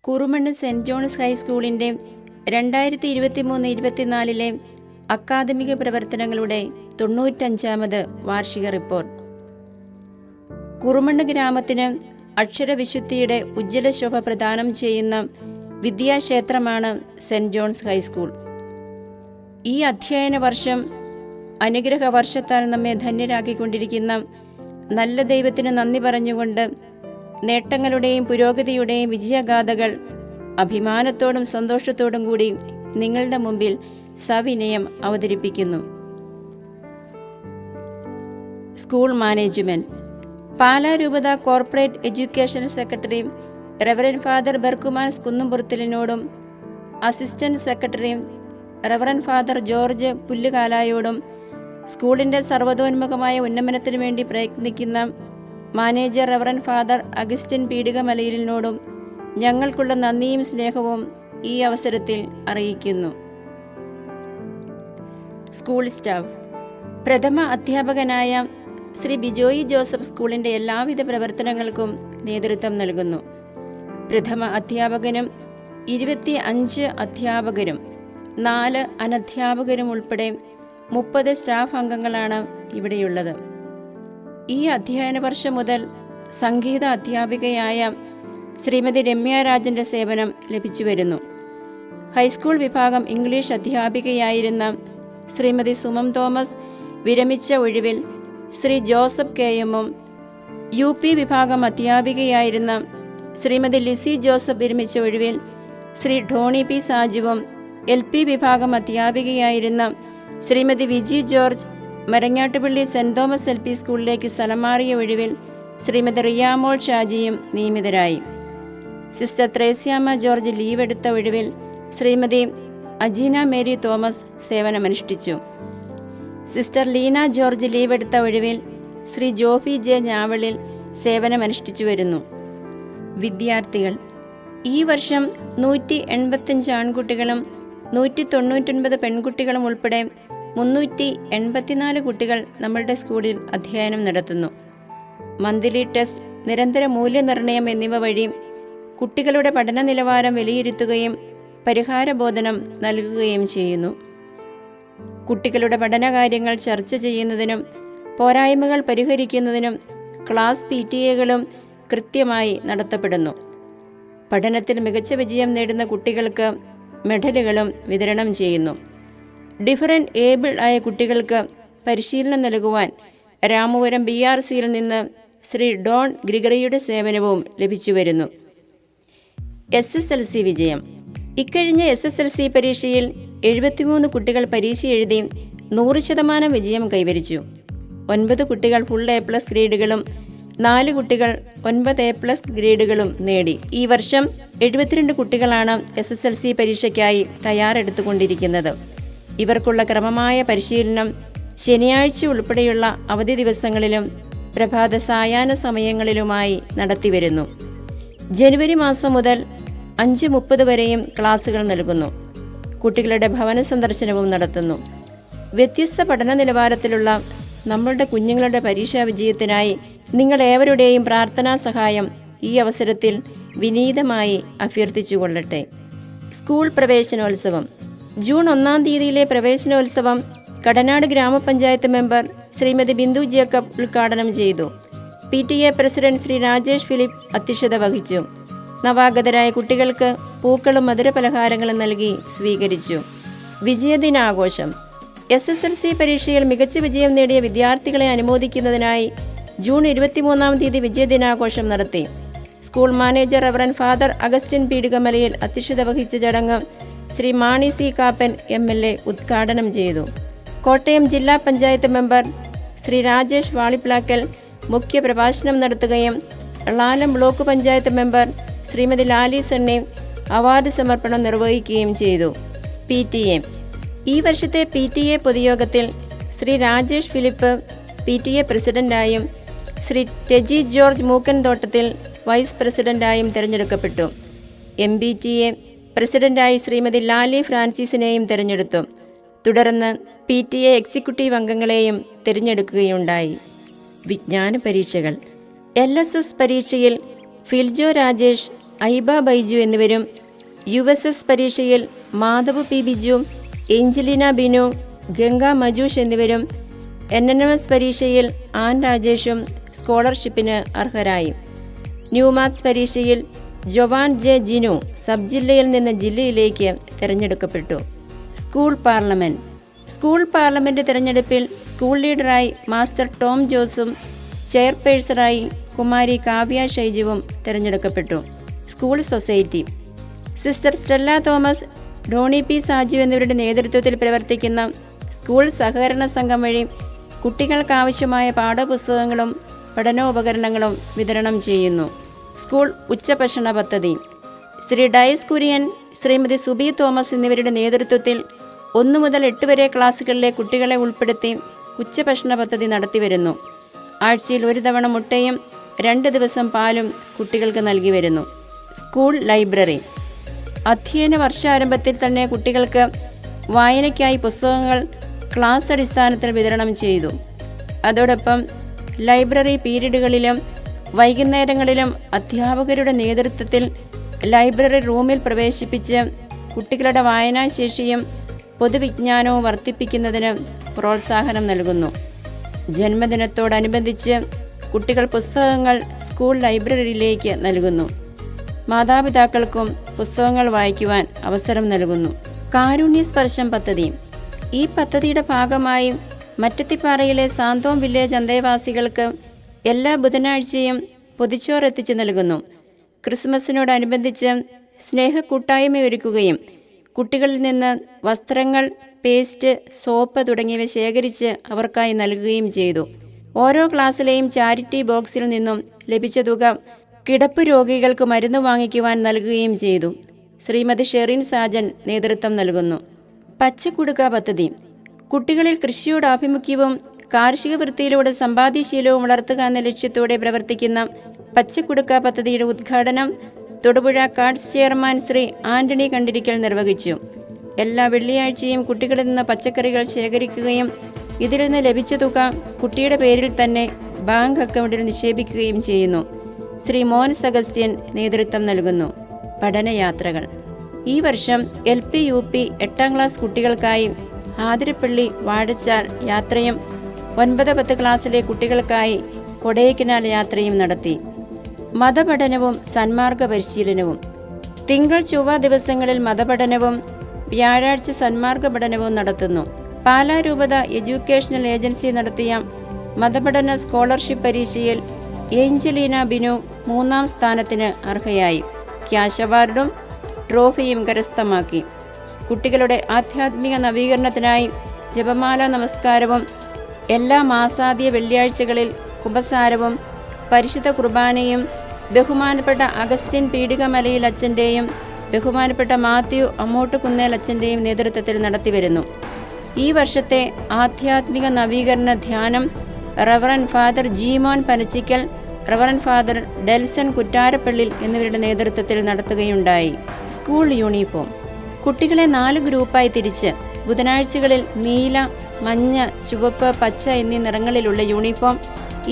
Kurumannu cent John's ഹൈസ്കൂളിൻ്റെ 2023-24 അക്കാദമിക പ്രവർത്തനങ്ങളുടെ 95ാമത് വാർഷിക റിപ്പോർട്ട്. കുറുമണ്ണ് ഗ്രാമത്തിന് അക്ഷരവിശുദ്ധിയുടെ ഉജ്ജ്വല ശോഭ പ്രദാനം ചെയ്യുന്ന വിദ്യാക്ഷേത്രമാണ് സെൻറ് ജോൺസ് ഹൈസ്കൂൾ. ഈ അധ്യയന വർഷം അനുഗ്രഹ വർഷത്താൽ നമ്മെ ധന്യരാക്കിക്കൊണ്ടിരിക്കുന്ന നല്ല ദൈവത്തിന് നന്ദി പറഞ്ഞുകൊണ്ട് നേട്ടങ്ങളുടെയും പുരോഗതിയുടെയും വിജയഗാഥകൾ അഭിമാനത്തോടും സന്തോഷത്തോടും കൂടി നിങ്ങളുടെ മുമ്പിൽ സവിനയം അവതരിപ്പിക്കുന്നു. School management. പാലാ രൂപത corporate education secretary reverend father Berchmans കുന്നുംപുറത്തിലിനോടും assistant secretary reverend father George പുല്ലുകാലായോടും സ്കൂളിൻ്റെ സർവ്വതോന്മുഖമായ ഉന്നമനത്തിനു വേണ്ടി പ്രയത്നിക്കുന്ന മാനേജർ റെവറൻഡ് ഫാദർ അഗസ്റ്റിൻ പീടികമലയിലിനോടും ഞങ്ങൾക്കുള്ള നന്ദിയും സ്നേഹവും ഈ അവസരത്തിൽ അറിയിക്കുന്നു. School staff. പ്രഥമ അധ്യാപകനായ ശ്രീ ബിജോയി ജോസഫ് സ്കൂളിൻ്റെ എല്ലാവിധ പ്രവർത്തനങ്ങൾക്കും നേതൃത്വം നൽകുന്നു. പ്രഥമ അധ്യാപകനും 25 അധ്യാപകരും 4 അനധ്യാപകരും ഉൾപ്പെടെ 30 സ്റ്റാഫ് അംഗങ്ങളാണ് ഇവിടെയുള്ളത്. ഈ അധ്യയന വർഷം മുതൽ സംഗീത അധ്യാപികയായ ശ്രീമതി രമ്യ രാജൻ്റെ സേവനം ലഭിച്ചു വരുന്നു. ഹൈസ്കൂൾ വിഭാഗം ഇംഗ്ലീഷ് അധ്യാപികയായിരുന്ന ശ്രീമതി സുമം തോമസ് വിരമിച്ച ഒഴിവിൽ ശ്രീ ജോസഫ് കെ എമ്മും, UP വിഭാഗം അധ്യാപികയായിരുന്ന ശ്രീമതി ലിസി ജോസഫ് വിരമിച്ച ഒഴിവിൽ ശ്രീ ധോണി പി സാജുവും, LP വിഭാഗം അധ്യാപികയായിരുന്ന Shrimati Viji George Marangattupilly saint Thomas LP സ്കൂളിലേക്ക് സ്ഥലം മാറിയ ഒഴിവിൽ ശ്രീമതി റിയാമോൾ ഷാജിയും നിയമിതരായി. സിസ്റ്റർ ത്രേസ്യാമ്മ ജോർജ് ലീവ് എടുത്ത ഒഴിവിൽ ശ്രീമതി അജീന മേരി തോമസ് സേവനമനുഷ്ഠിച്ചു. സിസ്റ്റർ ലീന ജോർജ് ലീവ് എടുത്ത ഒഴിവിൽ ശ്രീ ജോഫി ജെ ഞാവളിൽ സേവനമനുഷ്ഠിച്ചു വരുന്നു. വിദ്യാർത്ഥികൾ. ഈ വർഷം 185 ആൺകുട്ടികളും 199 പെൺകുട്ടികളും ഉൾപ്പെടെ 384 കുട്ടികൾ നമ്മളുടെ സ്കൂളിൽ അധ്യയനം നടത്തുന്നു. മന്ത്ലി ടെസ്റ്റ്, നിരന്തര മൂല്യനിർണ്ണയം എന്നിവ വഴി കുട്ടികളുടെ പഠന നിലവാരം വിലയിരുത്തുകയും പരിഹാരബോധനം നൽകുകയും ചെയ്യുന്നു. കുട്ടികളുടെ പഠനകാര്യങ്ങൾ ചർച്ച ചെയ്യുന്നതിനും പോരായ്മകൾ പരിഹരിക്കുന്നതിനും ക്ലാസ് PTA-കളും കൃത്യമായി നടത്തപ്പെടുന്നു. പഠനത്തിൽ മികച്ച വിജയം നേടുന്ന കുട്ടികൾക്ക് മെഡലുകളും വിതരണം ചെയ്യുന്നു. ഡിഫറൻറ്റ് ഏബിൾഡ് ആയ കുട്ടികൾക്ക് പരിശീലനം നൽകുവാൻ രാമപുരം BRCയിൽ നിന്ന് ശ്രീ ഡോൺ ഗ്രിഗറിയുടെ സേവനവും ലഭിച്ചു വരുന്നു. SSLC വിജയം. ഇക്കഴിഞ്ഞ SSLC പരീക്ഷയിൽ 73 കുട്ടികൾ പരീക്ഷ എഴുതി 100% വിജയം കൈവരിച്ചു. 9 കുട്ടികൾ ഫുൾ A+ ഗ്രേഡുകളും 4 കുട്ടികൾ 9 A+ ഗ്രേഡുകളും നേടി. ഈ വർഷം 72 കുട്ടികളാണ് SSLC പരീക്ഷയ്ക്കായി തയ്യാറെടുത്തുകൊണ്ടിരിക്കുന്നത്. ഇവർക്കുള്ള ക്രമമായ പരിശീലനം ശനിയാഴ്ച ഉൾപ്പെടെയുള്ള അവധി ദിവസങ്ങളിലും പ്രഭാത സായാഹ്ന സമയങ്ങളിലുമായി നടത്തിവരുന്നു. ജനുവരി മാസം മുതൽ 5:30 വരെയും ക്ലാസുകൾ നൽകുന്നു. കുട്ടികളുടെ ഭവന സന്ദർശനവും നടത്തുന്നു. വ്യത്യസ്ത പഠന നിലവാരത്തിലുള്ള നമ്മളുടെ കുഞ്ഞുങ്ങളുടെ പരീക്ഷാ വിജയത്തിനായി നിങ്ങളേവരുടെയും പ്രാർത്ഥനാ സഹായം ഈ അവസരത്തിൽ വിനീതമായി അഭ്യർത്ഥിച്ചുകൊള്ളട്ടെ. സ്കൂൾ പ്രവേശനോത്സവം. ജൂൺ 1-ാം തീയതിയിലെ പ്രവേശനോത്സവം കടനാട് ഗ്രാമപഞ്ചായത്ത് മെമ്പർ ശ്രീമതി ബിന്ദു ജേക്കബ് ഉദ്ഘാടനം ചെയ്തു. PTA president Shri Rajesh Philip അധ്യക്ഷത വഹിച്ചു. നവാഗതരായ കുട്ടികൾക്ക് പൂക്കളും മധുരപലഹാരങ്ങളും നൽകി സ്വീകരിച്ചു. വിജയദിനാഘോഷം. SSLC പരീക്ഷയിൽ മികച്ച വിജയം നേടിയ വിദ്യാർത്ഥികളെ അനുമോദിക്കുന്നതിനായി ജൂൺ 23-ാം തീയതി വിജയദിനാഘോഷം നടത്തി. School manager reverend father Augustine Peedikamalayil അധ്യക്ഷത വഹിച്ച ചടങ്ങ് ശ്രീ മാണി C. കാപ്പൻ MLA ഉദ്ഘാടനം ചെയ്തു. കോട്ടയം ജില്ലാ പഞ്ചായത്ത് മെമ്പർ ശ്രീ രാജേഷ് വാളിപ്ലാക്കൽ മുഖ്യ പ്രഭാഷണം നടത്തുകയും Lalam block panchayat member Shrimati Lali Sunny award സമർപ്പണം നിർവഹിക്കുകയും ചെയ്തു. PTA. ഈ വർഷത്തെ PTA പൊതുയോഗത്തിൽ ശ്രീ രാജേഷ് ഫിലിപ്പ് PTA പ്രസിഡന്റായും ശ്രീ ടെജി ജോർജ് മൂക്കൻ തോട്ടത്തിൽ വൈസ് പ്രസിഡന്റായും തിരഞ്ഞെടുക്കപ്പെട്ടു. MBTA പ്രസിഡന്റായി ശ്രീമതി ലാലി ഫ്രാൻസിസിനെയും തിരഞ്ഞെടുത്തു. തുടർന്ന് PTA എക്സിക്യൂട്ടീവ് അംഗങ്ങളെയും തിരഞ്ഞെടുക്കുകയുണ്ടായി. വിജ്ഞാന പരീക്ഷകൾ. LSS പരീക്ഷയിൽ ഫിൽജോ രാജേഷ് ഐബ ബൈജു എന്നിവരും, USS പരീക്ഷയിൽ മാധവ് പി ബിജു, ഏഞ്ചലീന ബിനു, ഗംഗ മജൂഷ് എന്നിവരും, NNMS പരീക്ഷയിൽ ആൻ രാജേഷും സ്കോളർഷിപ്പിന് അർഹരായി. ന്യൂ മാത്സ് പരീക്ഷയിൽ ജോവാൻ ജെ ജിനു സബ് ജില്ലയിൽ നിന്ന് ജില്ലയിലേക്ക് തിരഞ്ഞെടുക്കപ്പെട്ടു. സ്കൂൾ പാർലമെൻറ്റ് തിരഞ്ഞെടുപ്പിൽ സ്കൂൾ ലീഡറായി മാസ്റ്റർ ടോം ജോസും ചെയർപേഴ്സണായി കുമാരി കാവ്യ ഷൈജുവും തിരഞ്ഞെടുക്കപ്പെട്ടു. School society sister Stella Thomas, Doni P Saju എന്നിവരുടെ നേതൃത്വത്തിൽ പ്രവർത്തിക്കുന്ന സ്കൂൾ സഹകരണ സംഘം വഴി കുട്ടികൾക്കാവശ്യമായ പാഠപുസ്തകങ്ങളും പഠനോപകരണങ്ങളും വിതരണം ചെയ്യുന്നു. സ്കൂൾ ഉച്ചഭക്ഷണ പദ്ധതി ശ്രീ ഡയസ് കുര്യൻ, ശ്രീമതി സുബി തോമസ് എന്നിവരുടെ നേതൃത്വത്തിൽ 1 മുതൽ 8 വരെ ക്ലാസ്സുകളിലെ കുട്ടികളെ ഉൾപ്പെടുത്തി ഉച്ചഭക്ഷണ പദ്ധതി നടത്തിവരുന്നു. ആഴ്ചയിൽ 1 തവണ മുട്ടയും 2 ദിവസം പാലും കുട്ടികൾക്ക് നൽകി വരുന്നു. സ്കൂൾ ലൈബ്രറി അധ്യയന വർഷാരംഭത്തിൽ തന്നെ കുട്ടികൾക്ക് വായനയ്ക്കായി പുസ്തകങ്ങൾ ക്ലാസ് അടിസ്ഥാനത്തിൽ വിതരണം ചെയ്തു. അതോടൊപ്പം ലൈബ്രറി പീരീഡുകളിലും വൈകുന്നേരങ്ങളിലും അധ്യാപകരുടെ നേതൃത്വത്തിൽ ലൈബ്രറി റൂമിൽ പ്രവേശിപ്പിച്ച് കുട്ടികളുടെ വായനാശേഷിയും പൊതുവിജ്ഞാനവും വർദ്ധിപ്പിക്കുന്നതിന് പ്രോത്സാഹനം നൽകുന്നു. ജന്മദിനത്തോടനുബന്ധിച്ച് കുട്ടികൾ പുസ്തകങ്ങൾ സ്കൂൾ ലൈബ്രറിയിലേക്ക് നൽകുന്നു. മാതാപിതാക്കൾക്കും പുസ്തകങ്ങൾ വായിക്കുവാൻ അവസരം നൽകുന്നു. കാരുണ്യസ്പർശം പദ്ധതി ഈ പദ്ധതിയുടെ ഭാഗമായി മറ്റത്തിപ്പാറയിലെ സാന്തോം വില്ലേജ് അന്തേവാസികൾക്ക് എല്ലാ ബുധനാഴ്ചയും പൊതിച്ചോറ് എത്തിച്ചു നൽകുന്നു. ക്രിസ്മസിനോടനുബന്ധിച്ച് സ്നേഹക്കൂട്ടായ്മയൊരുക്കുകയും കുട്ടികളിൽ നിന്ന് വസ്ത്രങ്ങൾ, പേസ്റ്റ്, സോപ്പ് തുടങ്ങിയവ ശേഖരിച്ച് അവർക്കായി നൽകുകയും ചെയ്തു. ഓരോ ക്ലാസ്സിലെയും ചാരിറ്റി ബോക്സിൽ നിന്നും ലഭിച്ച തുക കിടപ്പ് രോഗികൾക്ക് മരുന്ന് വാങ്ങിക്കുവാൻ നൽകുകയും ചെയ്തു. ശ്രീമതി ഷെറിൻ സാജൻ നേതൃത്വം നൽകുന്നു. പച്ചക്കുടുക്ക പദ്ധതി കുട്ടികളിൽ കൃഷിയോട് ആഭിമുഖ്യവും കാർഷിക വൃത്തിയിലൂടെ സമ്പാദ്യശീലവും വളർത്തുക എന്ന ലക്ഷ്യത്തോടെ പ്രവർത്തിക്കുന്ന പച്ചക്കുടുക്ക പദ്ധതിയുടെ ഉദ്ഘാടനം തൊടുപുഴ കാർഡ്സ് ചെയർമാൻ ശ്രീ ആന്റണി കണ്ടിരിക്കൽ നിർവഹിച്ചു. എല്ലാ വെള്ളിയാഴ്ചയും കുട്ടികളിൽ നിന്ന് പച്ചക്കറികൾ ശേഖരിക്കുകയും ഇതിൽ നിന്ന് ലഭിച്ച തുക കുട്ടിയുടെ പേരിൽ തന്നെ ബാങ്ക് അക്കൗണ്ടിൽ നിക്ഷേപിക്കുകയും ചെയ്യുന്നു. ശ്രീ മോൻസ് അഗസ്റ്റ്യൻ നേതൃത്വം നൽകുന്നു. പഠനയാത്രകൾ ഈ വർഷം LP UP 8ാം ക്ലാസ് കുട്ടികൾക്കായി ആതിരപ്പള്ളി വാഴച്ചാൽ യാത്രയും 9-10 ക്ലാസ്സിലെ കുട്ടികൾക്കായി കൊടൈക്കനാൽ യാത്രയും നടത്തി. മതപഠനവും സന്മാർഗ പരിശീലനവും തിങ്കൾ ചൊവ്വ ദിവസങ്ങളിൽ മതപഠനവും വ്യാഴാഴ്ച സന്മാർഗ പഠനവും നടത്തുന്നു. പാലാ രൂപത എഡ്യൂക്കേഷണൽ ഏജൻസി നടത്തിയ മതപഠന സ്കോളർഷിപ്പ് പരീക്ഷയിൽ ഏഞ്ചലീന ബിനു 3ാം സ്ഥാനത്തിന് അർഹയായി. ക്യാഷ് അവാർഡും ട്രോഫിയും കരസ്ഥമാക്കി. കുട്ടികളുടെ ആധ്യാത്മിക നവീകരണത്തിനായി ജപമാല നമസ്കാരവും എല്ലാ മാസാദ്യ വെള്ളിയാഴ്ചകളിൽ കുമ്പസാരവും പരിശുദ്ധ കുർബാനയും ബഹുമാനപ്പെട്ട അഗസ്റ്റിൻ പീഡികമലയിൽ അച്ഛൻ്റെയും ബഹുമാനപ്പെട്ട മാത്യു അമ്മോട്ടുകുന്നേൽ അച്ഛൻ്റെയും നേതൃത്വത്തിൽ നടത്തിവരുന്നു. ഈ വർഷത്തെ ആധ്യാത്മിക നവീകരണ ധ്യാനം reverend father Jeemon Panachickal, reverend father Delson Kuttarappallil എന്നിവരുടെ നേതൃത്വത്തിൽ നടത്തുകയുണ്ടായി. സ്കൂൾ യൂണിഫോം കുട്ടികളെ 4 ഗ്രൂപ്പായി തിരിച്ച് ബുധനാഴ്ചകളിൽ നീല, മഞ്ഞ, ചുവപ്പ്, പച്ച എന്നീ നിറങ്ങളിലുള്ള യൂണിഫോം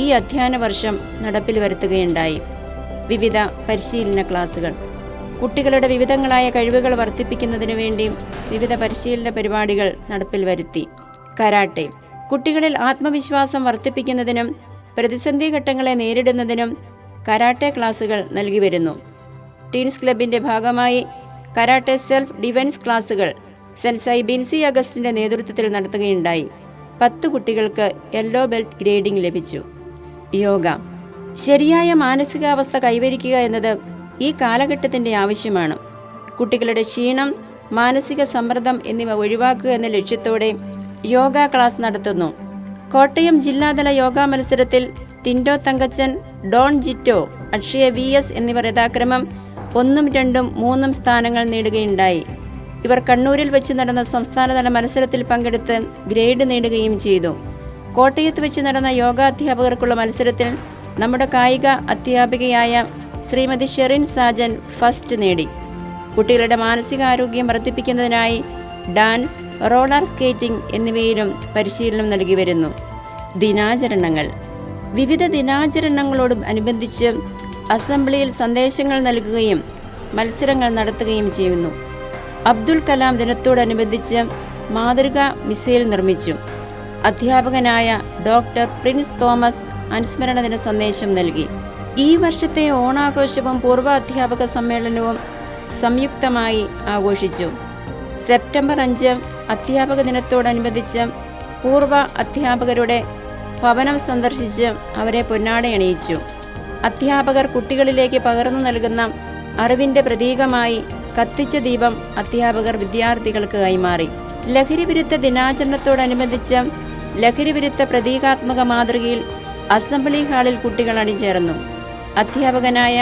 ഈ അധ്യയന വർഷം നടപ്പിൽ വരുത്തുകയുണ്ടായി. വിവിധ പരിശീലന ക്ലാസുകൾ കുട്ടികളുടെ വിവിധങ്ങളായ കഴിവുകൾ വർദ്ധിപ്പിക്കുന്നതിനു വേണ്ടി വിവിധ പരിശീലന പരിപാടികൾ നടപ്പിൽ വരുത്തി. കരാട്ടെ കുട്ടികളിൽ ആത്മവിശ്വാസം വർദ്ധിപ്പിക്കുന്നതിനും പ്രതിസന്ധി ഘട്ടങ്ങളെ നേരിടുന്നതിനും കരാട്ടെ ക്ലാസുകൾ നൽകി വരുന്നു. ടീൻസ് ക്ലബിൻ്റെ ഭാഗമായി കരാട്ടെ സെൽഫ് ഡിഫൻസ് ക്ലാസുകൾ സെൻസൈ ബിൻസി അഗസ്റ്റിൻ്റെ നേതൃത്വത്തിൽ നടത്തുകയുണ്ടായി. 10 കുട്ടികൾക്ക് യെല്ലോ ബെൽറ്റ് ഗ്രേഡിംഗ് ലഭിച്ചു. യോഗ ശരിയായ മാനസികാവസ്ഥ കൈവരിക്കുക എന്നത് ഈ കാലഘട്ടത്തിൻ്റെ ആവശ്യമാണ്. കുട്ടികളുടെ ക്ഷീണം, മാനസിക സമ്മർദ്ദം എന്നിവ ഒഴിവാക്കുക എന്ന ലക്ഷ്യത്തോടെ യോഗ ക്ലാസ് നടത്തുന്നു. കോട്ടയം ജില്ലാതല യോഗ മത്സരത്തിൽ ടിൻഡോ തങ്കച്ചൻ, ഡോൺ ജിറ്റോ, അക്ഷയ VS എന്നിവർ യഥാക്രമം 1, 2, 3 സ്ഥാനങ്ങൾ നേടുകയുണ്ടായി. ഇവർ കണ്ണൂരിൽ വെച്ച് നടന്ന സംസ്ഥാനതല മത്സരത്തിൽ പങ്കെടുത്ത് ഗ്രേഡ് നേടുകയും ചെയ്തു. കോട്ടയത്ത് വെച്ച് നടന്ന യോഗാധ്യാപകർക്കുള്ള മത്സരത്തിൽ നമ്മുടെ കായിക അധ്യാപികയായ ശ്രീമതി ഷെറിൻ സാജൻ ഫസ്റ്റ് നേടി. കുട്ടികളുടെ മാനസികാരോഗ്യം വർദ്ധിപ്പിക്കുന്നതിനായി ഡാൻസ്, റോളർ സ്കേറ്റിംഗ് എന്നിവയിലും പരിശീലനം നൽകി വരുന്നു. ദിനാചരണങ്ങൾ വിവിധ ദിനാചരണങ്ങളോടും അനുബന്ധിച്ച് അസംബ്ലിയിൽ സന്ദേശങ്ങൾ നൽകുകയും മത്സരങ്ങൾ നടത്തുകയും ചെയ്യുന്നു. അബ്ദുൽ കലാം ദിനത്തോടനുബന്ധിച്ച് മാതൃകാ മിസൈൽ നിർമ്മിച്ചു. അധ്യാപകനായ ഡോക്ടർ പ്രിൻസ് തോമസ് അനുസ്മരണ ദിന സന്ദേശം നൽകി. ഈ വർഷത്തെ ഓണാഘോഷവും പൂർവ്വ അധ്യാപക സമ്മേളനവും സംയുക്തമായി ആഘോഷിച്ചു. സെപ്റ്റംബർ 5 അധ്യാപക ദിനത്തോടനുബന്ധിച്ച് പൂർവ്വ അധ്യാപകരുടെ ഭവനം സന്ദർശിച്ച് അവരെ പൊന്നാടയണിയിച്ചു. അധ്യാപകർ കുട്ടികളിലേക്ക് പകർന്നു നൽകുന്ന അറിവിൻ്റെ പ്രതീകമായി കത്തിച്ച ദീപം അധ്യാപകർ വിദ്യാർത്ഥികൾക്ക് കൈമാറി. ലഹരിവിരുദ്ധ ദിനാചരണത്തോടനുബന്ധിച്ച് ലഹരിവിരുദ്ധ പ്രതീകാത്മക മാതൃകയിൽ അസംബ്ലി ഹാളിൽ കുട്ടികൾ അണിചേർന്നു. അധ്യാപകനായ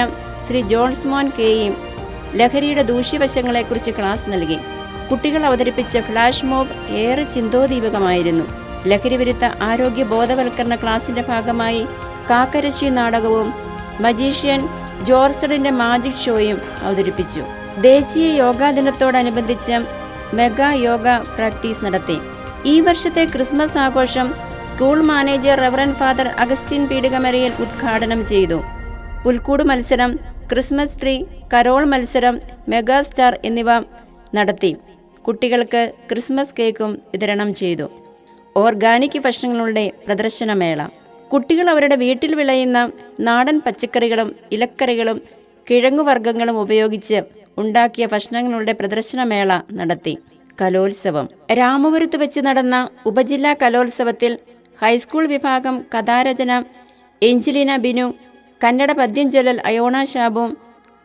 ശ്രീ ജോൺസ്മോൻ കെയും ലഹരിയുടെ ദൂഷ്യവശങ്ങളെക്കുറിച്ച് ക്ലാസ് നൽകി. കുട്ടികൾ അവതരിപ്പിച്ച ഫ്ലാഷ് മോബ് ഏറെ ചിന്തോദീപകമായിരുന്നു. ലഹരിവിരുദ്ധ ആരോഗ്യ ബോധവൽക്കരണ ക്ലാസിന്റെ ഭാഗമായി കാക്കരശ്ശി നാടകവും മജീഷ്യൻ ജോർസഡിന്റെ മാജിക് ഷോയും അവതരിപ്പിച്ചു. ദേശീയ യോഗാ ദിനത്തോടനുബന്ധിച്ച് മെഗാ യോഗ പ്രാക്ടീസ് നടത്തി. ഈ വർഷത്തെ ക്രിസ്മസ് ആഘോഷം school manager reverend father Augustine Peedikamalayil ഉദ്ഘാടനം ചെയ്തു. പുൽക്കൂട് മത്സരം, ക്രിസ്മസ് ട്രീ, കരോൾ മത്സരം, മെഗാ സ്റ്റാർ എന്നിവ നടത്തി. കുട്ടികൾക്ക് ക്രിസ്മസ് കേക്കും വിതരണം ചെയ്തു. ഓർഗാനിക് ഭക്ഷണങ്ങളുടെ പ്രദർശനമേള. കുട്ടികൾ അവരുടെ വീട്ടിൽ വിളയുന്ന നാടൻ പച്ചക്കറികളും ഇലക്കറികളും കിഴങ്ങുവർഗ്ഗങ്ങളും ഉപയോഗിച്ച് ഉണ്ടാക്കിയ ഭക്ഷണങ്ങളുടെ പ്രദർശനമേള നടത്തി. കലോത്സവം. രാമപുരത്ത് വെച്ച് നടന്ന ഉപജില്ലാ കലോത്സവത്തിൽ ഹൈസ്കൂൾ വിഭാഗം കഥാരചന എഞ്ചലിന ബിനു, കന്നഡ പദ്യം ചൊല്ലൽ അയോണ ഷാബു,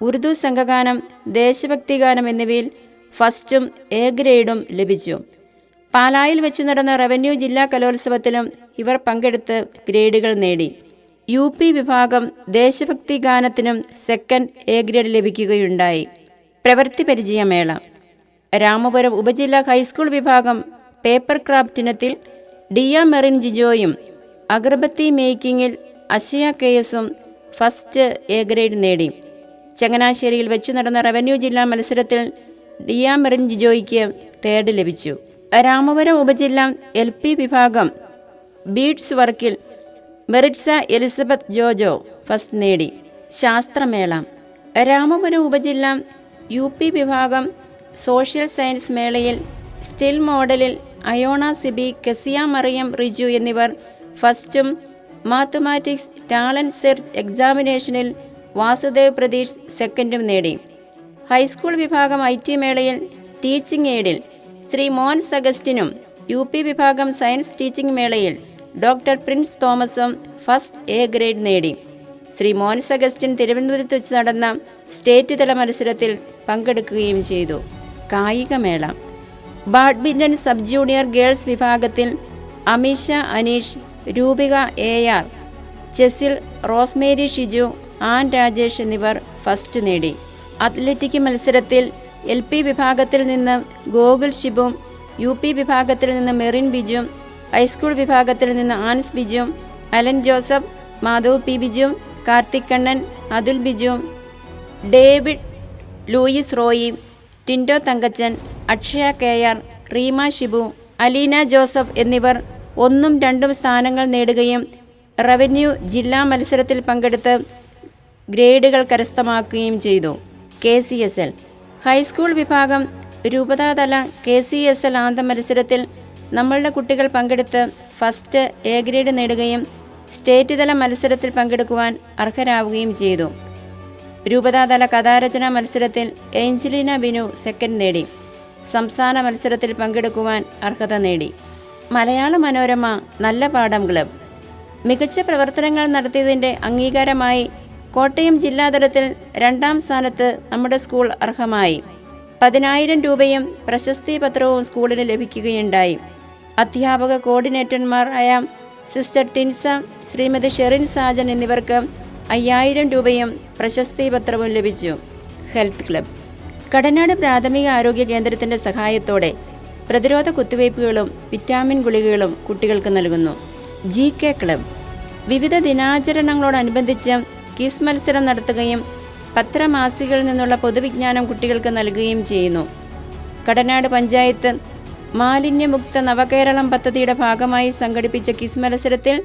ഉറുദു സംഘഗാനം, ദേശഭക്തിഗാനം എന്നിവയിൽ ഫസ്റ്റും എ ഗ്രേഡും ലഭിച്ചു. പാലായിൽ വെച്ച് നടന്ന റവന്യൂ ജില്ലാ കലോത്സവത്തിലും ഇവർ പങ്കെടുത്ത് ഗ്രേഡുകൾ നേടി. യു പി വിഭാഗം ദേശഭക്തി ഗാനത്തിനും സെക്കൻഡ് എ ഗ്രേഡ് ലഭിക്കുകയുണ്ടായി. പ്രവൃത്തി പരിചയമേള. രാമപുരം ഉപജില്ലാ ഹൈസ്കൂൾ വിഭാഗം പേപ്പർ ക്രാഫ്റ്റ് ഇനത്തിൽ ഡിയ മെറിൻ ജിജോയും അഗർബത്തി മേക്കിങ്ങിൽ അശയ കെ എസും ഫസ്റ്റ് എ ഗ്രേഡ് നേടി. ചങ്ങനാശ്ശേരിയിൽ വെച്ച് നടന്ന റവന്യൂ ജില്ലാ മത്സരത്തിൽ ഡിയ മെറിൻ ജിജോയ്ക്ക് തേർഡ് ലഭിച്ചു. രാമപുരം ഉപജില്ല എൽ പി വിഭാഗം ബീഡ്സ് വർക്കിൽ മെറിറ്റ്സ എലിസബത്ത് ജോജോ ഫസ്റ്റ് നേടി. ശാസ്ത്രമേള. രാമപുരം ഉപജില്ല യു പി വിഭാഗം സോഷ്യൽ സയൻസ് മേളയിൽ സ്റ്റിൽ മോഡലിൽ അയോണ സിബി, കെസിയ മറിയം റിജു എന്നിവർ ഫസ്റ്റും മാത്തമാറ്റിക്സ് ടാലൻറ്റ് സെർച്ച് എക്സാമിനേഷനിൽ വാസുദേവ് പ്രതീഷ് സെക്കൻഡും നേടി. ഹൈസ്കൂൾ വിഭാഗം ഐ ടി മേളയിൽ ടീച്ചിംഗ് എയ്ഡിൽ ശ്രീ മോൻസ് അഗസ്റ്റിനും യു പി വിഭാഗം സയൻസ് ടീച്ചിംഗ് മേളയിൽ ഡോക്ടർ പ്രിൻസ് തോമസും ഫസ്റ്റ് എ ഗ്രേഡ് നേടി. ശ്രീ മോൻസ് അഗസ്റ്റിൻ തിരുവനന്തപുരത്ത് വെച്ച് നടന്ന സ്റ്റേറ്റ് തല മത്സരത്തിൽ പങ്കെടുക്കുകയും ചെയ്തു. കായികമേള. ബാഡ്മിൻ്റൺ സബ് ജൂനിയർ ഗേൾസ് വിഭാഗത്തിൽ അമീഷ അനീഷ്, രൂപിക എ ആർ, ചെസ്സിൽ റോസ്മേരി ഷിജു, ആൻ രാജേഷ് എന്നിവർ ഫസ്റ്റ് നേടി. അത്ലറ്റിക് മത്സരത്തിൽ എൽ പി വിഭാഗത്തിൽ നിന്ന് ഗോകുൽ ഷിബു, യു പി വിഭാഗത്തിൽ നിന്ന് മെറിൻ ബിജു, ഹൈസ്കൂൾ വിഭാഗത്തിൽ നിന്ന് Ans Biju, Alan Joseph, Madhav P Biju, Karthik Kannan, Athul Biju, David Louis Roy, Tindo Thankachan, Akshaya K R, Reema Shibu, Aleena Joseph എന്നിവർ 1ഉം 2ഉം സ്ഥാനങ്ങൾ നേടുകയും റവന്യൂ ജില്ലാ മത്സരത്തിൽ പങ്കെടുത്ത് ഗ്രേഡുകൾ കരസ്ഥമാക്കുകയും ചെയ്തു. KCSL ഹൈസ്കൂൾ വിഭാഗം രൂപതാതല KCSL ആന്ത മത്സരത്തിൽ നമ്മളുടെ കുട്ടികൾ പങ്കെടുത്ത് ഫസ്റ്റ് എ ഗ്രേഡ് നേടുകയും സ്റ്റേറ്റ് തല മത്സരത്തിൽ പങ്കെടുക്കുവാൻ അർഹരാവുകയും ചെയ്തു. രൂപതാതല കഥാരചനാ മത്സരത്തിൽ ഏഞ്ചലിന ബിനു സെക്കൻഡ് നേടി. സംസ്ഥാന മത്സരത്തിൽ പങ്കെടുക്കുവാൻ അർഹത നേടി. മലയാള മനോരമ നല്ല പാഠം ക്ലബ് മികച്ച പ്രവർത്തനങ്ങൾ നടത്തിയതിൻ്റെ അംഗീകാരമായി കോട്ടയം ജില്ലാതലത്തിൽ 2ാം സ്ഥാനത്ത് നമ്മുടെ സ്കൂൾ അർഹമായി. 10,000 രൂപയും പ്രശസ്തി പത്രവും സ്കൂളിന് ലഭിക്കുകയുണ്ടായി. അധ്യാപക കോർഡിനേറ്റർമാരായ സിസ്റ്റർ ടിൻസ, ശ്രീമതി ഷെറിൻ സാജൻ എന്നിവർക്ക് 5,000 രൂപയും പ്രശസ്തി പത്രവും ലഭിച്ചു. ഹെൽത്ത് ക്ലബ് കടനാട് പ്രാഥമിക ആരോഗ്യ കേന്ദ്രത്തിൻ്റെ സഹായത്തോടെ പ്രതിരോധ കുത്തിവയ്പ്പുകളും വിറ്റാമിൻ ഗുളികകളും കുട്ടികൾക്ക് നൽകുന്നു. GK ക്ലബ് വിവിധ ദിനാചരണങ്ങളോടനുബന്ധിച്ച് ക്വിസ് മത്സരം നടത്തുകയും പത്രമാസികകളിൽ നിന്നുള്ള പൊതുവിജ്ഞാനം കുട്ടികൾക്ക് നൽകുകയും ചെയ്യുന്നു. കടനാട് പഞ്ചായത്ത് മാലിന്യമുക്ത നവകേരളം പദ്ധതിയുടെ ഭാഗമായി സംഘടിപ്പിച്ച ക്വിസ് മത്സരത്തിൽ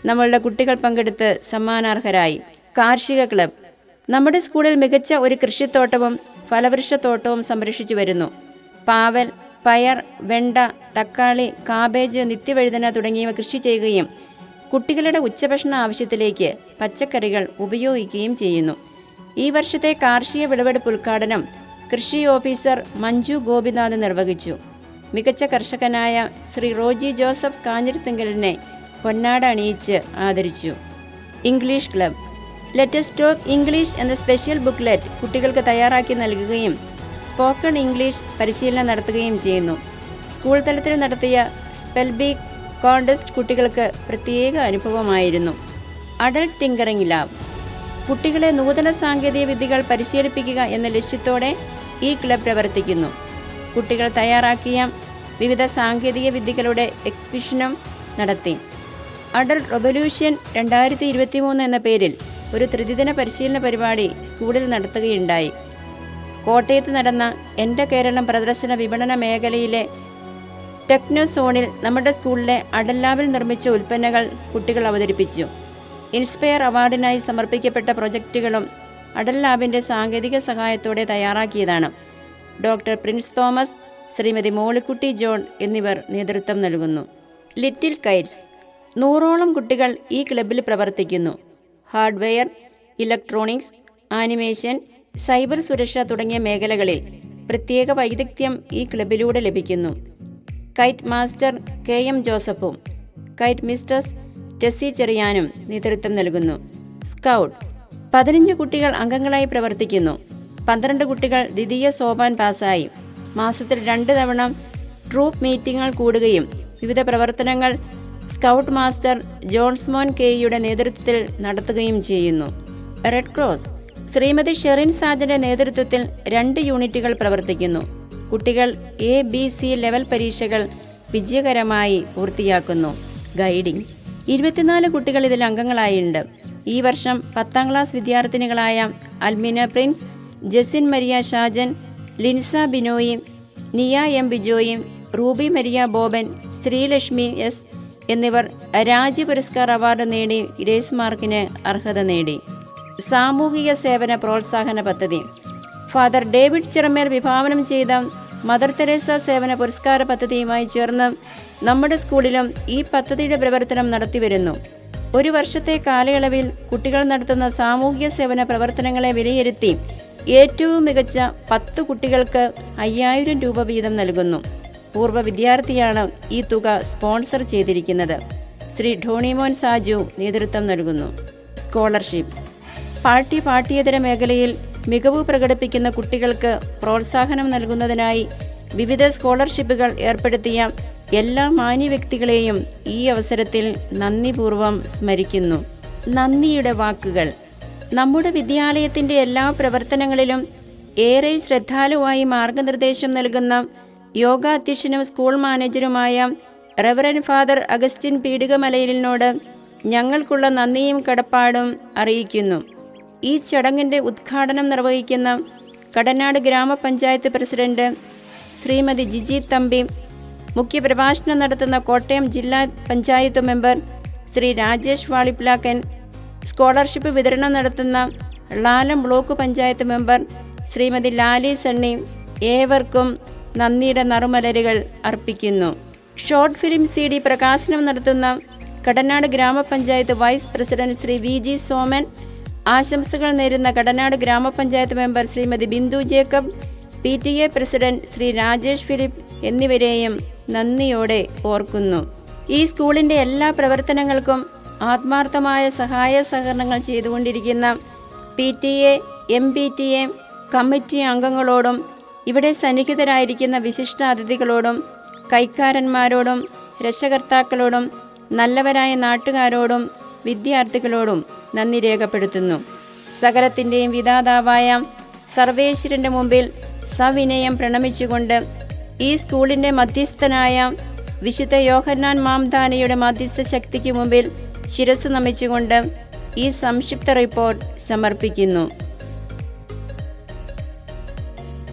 നമ്മളുടെ കുട്ടികൾ പങ്കെടുത്ത് സമ്മാനാർഹരായി. കാർഷിക ക്ലബ് നമ്മുടെ സ്കൂളിൽ മികച്ച ഒരു കൃഷിത്തോട്ടവും ഫലവൃക്ഷത്തോട്ടവും സംരക്ഷിച്ചു വരുന്നു. പാവൽ, പയർ, വെണ്ട, തക്കാളി, കാബേജ്, നിത്യവഴുതന തുടങ്ങിയവ കൃഷി ചെയ്യുകയും കുട്ടികളുടെ ഉച്ചഭക്ഷണ ആവശ്യത്തിലേക്ക് പച്ചക്കറികൾ ഉപയോഗിക്കുകയും ചെയ്യുന്നു. ഈ വർഷത്തെ കാർഷിക വിളവെടുപ്പ് ഉദ്ഘാടനം കൃഷി ഓഫീസർ മഞ്ജു ഗോപിനാഥ് നിർവഹിച്ചു. മികച്ച കർഷകനായ ശ്രീ റോജി ജോസഫ് കാഞ്ഞിരത്തിങ്കലിനെ പൊന്നാട അണിയിച്ച് ആദരിച്ചു. English club let's talk English എന്ന സ്പെഷ്യൽ ബുക്ക്ലെറ്റ് കുട്ടികൾക്ക് തയ്യാറാക്കി നൽകുകയും സ്പോക്കൺ ഇംഗ്ലീഷ് പരിശീലനം നടത്തുകയും ചെയ്യുന്നു. സ്കൂൾ തലത്തിൽ നടത്തിയ സ്പെൽ ബീക്ക് കോൺടെസ്റ്റ് കുട്ടികൾക്ക് പ്രത്യേക അനുഭവമായിരുന്നു. അഡൽട്ട് ടിങ്കറിംഗ് ലാബ് കുട്ടികളെ നൂതന സാങ്കേതിക വിദ്യകൾ പരിശീലിപ്പിക്കുക എന്ന ലക്ഷ്യത്തോടെ ഈ ക്ലബ് പ്രവർത്തിക്കുന്നു. കുട്ടികൾ തയ്യാറാക്കിയ വിവിധ സാങ്കേതിക വിദ്യകളുടെ എക്സിബിഷനും നടത്തി. അഡൽട്ട് റെവല്യൂഷൻ 2023 എന്ന പേരിൽ ഒരു ത്രിദിന പരിശീലന പരിപാടി സ്കൂളിൽ നടത്തുകയുണ്ടായി. കോട്ടയത്ത് നടന്ന എൻ്റെ കേരളം പ്രദർശന വിപണന മേഖലയിലെ ടെക്നോസോണിൽ നമ്മുടെ സ്കൂളിലെ അഡൽ ലാബിൽ നിർമ്മിച്ച ഉൽപ്പന്നങ്ങൾ കുട്ടികൾ അവതരിപ്പിച്ചു. ഇൻസ്പയർ അവാർഡിനായി സമർപ്പിക്കപ്പെട്ട പ്രൊജക്റ്റുകളും അഡൽ ലാബിൻ്റെ സാങ്കേതിക സഹായത്തോടെ തയ്യാറാക്കിയതാണ്. Doctor Prince Thomas, Shrimati Mollykutty John എന്നിവർ നേതൃത്വം നൽകുന്നു. ലിറ്റിൽ കൈറ്റ്സ് 100ഓളം കുട്ടികൾ ഈ ക്ലബ്ബിൽ പ്രവർത്തിക്കുന്നു. ഹാർഡ്വെയർ, ഇലക്ട്രോണിക്സ്, ആനിമേഷൻ, സൈബർ സുരക്ഷ തുടങ്ങിയ മേഖലകളിൽ പ്രത്യേക വൈദഗ്ധ്യം ഈ ക്ലബ്ബിലൂടെ ലഭിക്കുന്നു. കൈറ്റ് മാസ്റ്റർ KM ജോസഫും കൈറ്റ് മിസ്ട്രസ് ടെസ്സി ചെറിയാനും നേതൃത്വം നൽകുന്നു. സ്കൗട്ട് 15 കുട്ടികൾ അംഗങ്ങളായി പ്രവർത്തിക്കുന്നു. 12 കുട്ടികൾ ദ്വിതീയ സോപാൻ പാസ്സായി. മാസത്തിൽ 2 തവണ ട്രൂപ്പ് മീറ്റിങ്ങുകൾ കൂടുകയും വിവിധ പ്രവർത്തനങ്ങൾ സ്കൗട്ട് മാസ്റ്റർ ജോൺസ്മോൻ കെയുടെ നേതൃത്വത്തിൽ നടത്തുകയും ചെയ്യുന്നു. റെഡ് ക്രോസ് ശ്രീമതി ഷെറിൻ സാജന്റെ നേതൃത്വത്തിൽ 2 യൂണിറ്റുകൾ പ്രവർത്തിക്കുന്നു. കുട്ടികൾ ABC ലെവൽ പരീക്ഷകൾ വിജയകരമായി പൂർത്തിയാക്കുന്നു. ഗൈഡിംഗ് 24 കുട്ടികൾ ഇതിൽ അംഗങ്ങളായിട്ടുണ്ട്. ഈ വർഷം 10ാം ക്ലാസ് വിദ്യാർത്ഥിനികളായ അൽമിന പ്രിൻസ്, ജെസിൻ മരിയ ഷാജൻ, ലിൻസ ബിനോയും, നിയ M ബിജോയും, Ruby Maria Boban, Sreelakshmi S എന്നിവർ രാജ്യ പുരസ്കാർ അവാർഡ് നേടി ഗ്രേസ് മാർക്കിന് അർഹത നേടി. സാമൂഹിക സേവന പ്രോത്സാഹന പദ്ധതി ഫാദർ ഡേവിഡ് ചിറമേൽ വിഭാവനം ചെയ്ത മദർ തെരേസ സേവന പുരസ്കാര പദ്ധതിയുമായി ചേർന്ന് നമ്മുടെ സ്കൂളിലും ഈ പദ്ധതിയുടെ പ്രവർത്തനം നടത്തിവരുന്നു. ഒരു വർഷത്തെ കാലയളവിൽ കുട്ടികൾ നടത്തുന്ന സാമൂഹിക സേവന പ്രവർത്തനങ്ങളെ വിലയിരുത്തി ഏറ്റവും മികച്ച 10 കുട്ടികൾക്ക് 5000 രൂപ വീതം നൽകുന്നു. പൂർവ്വ വിദ്യാർത്ഥിയാണ് ഈ തുക സ്പോൺസർ ചെയ്തിരിക്കുന്നത്. ശ്രീ ധോണിമോൻ സാജു നേതൃത്വം നൽകുന്നു. സ്കോളർഷിപ്പ് പാഠ്യേതര മേഖലയിൽ മികവ് പ്രകടിപ്പിക്കുന്ന കുട്ടികൾക്ക് പ്രോത്സാഹനം നൽകുന്നതിനായി വിവിധ സ്കോളർഷിപ്പുകൾ ഏർപ്പെടുത്തിയ എല്ലാ മാന്യ വ്യക്തികളെയും ഈ അവസരത്തിൽ നന്ദിപൂർവ്വം സ്മരിക്കുന്നു. നന്ദിയുടെ വാക്കുകൾ നമ്മുടെ വിദ്യാലയത്തിൻ്റെ എല്ലാ പ്രവർത്തനങ്ങളിലും ഏറെ ശ്രദ്ധാലുവായി മാർഗനിർദ്ദേശം നൽകുന്ന യോഗാധ്യക്ഷനും സ്കൂൾ മാനേജരുമായ റെവറൻ ഫാദർ അഗസ്റ്റിൻ പീടികമലയിലിനോട് ഞങ്ങൾക്കുള്ള നന്ദിയും കടപ്പാടും അറിയിക്കുന്നു. ഈ ചടങ്ങിൻ്റെ ഉദ്ഘാടനം നിർവഹിക്കുന്ന കടനാട് ഗ്രാമപഞ്ചായത്ത് പ്രസിഡന്റ് ശ്രീമതി ജിജി തമ്പി, മുഖ്യപ്രഭാഷണം നടത്തുന്ന കോട്ടയം ജില്ലാ പഞ്ചായത്ത് മെമ്പർ ശ്രീ രാജേഷ് വാളിപ്ലാക്കൻ, സ്കോളർഷിപ്പ് വിതരണം നടത്തുന്ന ലാലം ബ്ലോക്ക് പഞ്ചായത്ത് മെമ്പർ ശ്രീമതി ലാലി സണ്ണി ഏവർക്കും നന്ദിയുടെ നറുമലരുകൾ അർപ്പിക്കുന്നു. ഷോർട്ട് ഫിലിം CD പ്രകാശനം നടത്തുന്ന കടനാട് ഗ്രാമപഞ്ചായത്ത് vice president Shri VG Soman, ആശംസകൾ നേരുന്ന കടനാട് ഗ്രാമപഞ്ചായത്ത് member Shrimati Bindu Jacob, PTA president Shri Rajesh Philip എന്നിവരെയും നന്ദിയോടെ ഓർക്കുന്നു. ഈ സ്കൂളിൻ്റെ എല്ലാ പ്രവർത്തനങ്ങൾക്കും ആത്മാർത്ഥമായ സഹായ സഹകരണങ്ങൾ ചെയ്തുകൊണ്ടിരിക്കുന്ന PTA, MPTA കമ്മിറ്റി അംഗങ്ങളോടും ഇവിടെ സന്നിഹിതരായിരിക്കുന്ന വിശിഷ്ട അതിഥികളോടും കൈക്കാരന്മാരോടും രക്ഷകർത്താക്കളോടും നല്ലവരായ നാട്ടുകാരോടും വിദ്യാർത്ഥികളോടും നന്ദി രേഖപ്പെടുത്തുന്നു. സകലത്തിൻ്റെയും വിധാതാവായ സർവേശ്വരൻ്റെ മുമ്പിൽ സവിനയം പ്രണമിച്ചുകൊണ്ട് ഈ സ്കൂളിൻ്റെ മധ്യസ്ഥനായ വിശുദ്ധ യോഹന്നാൻ മാംദാനയുടെ മധ്യസ്ഥ ശക്തിക്ക് മുമ്പിൽ ശിരസ്സ് നമിച്ചുകൊണ്ട് ഈ സംക്ഷിപ്ത റിപ്പോർട്ട് സമർപ്പിക്കുന്നു.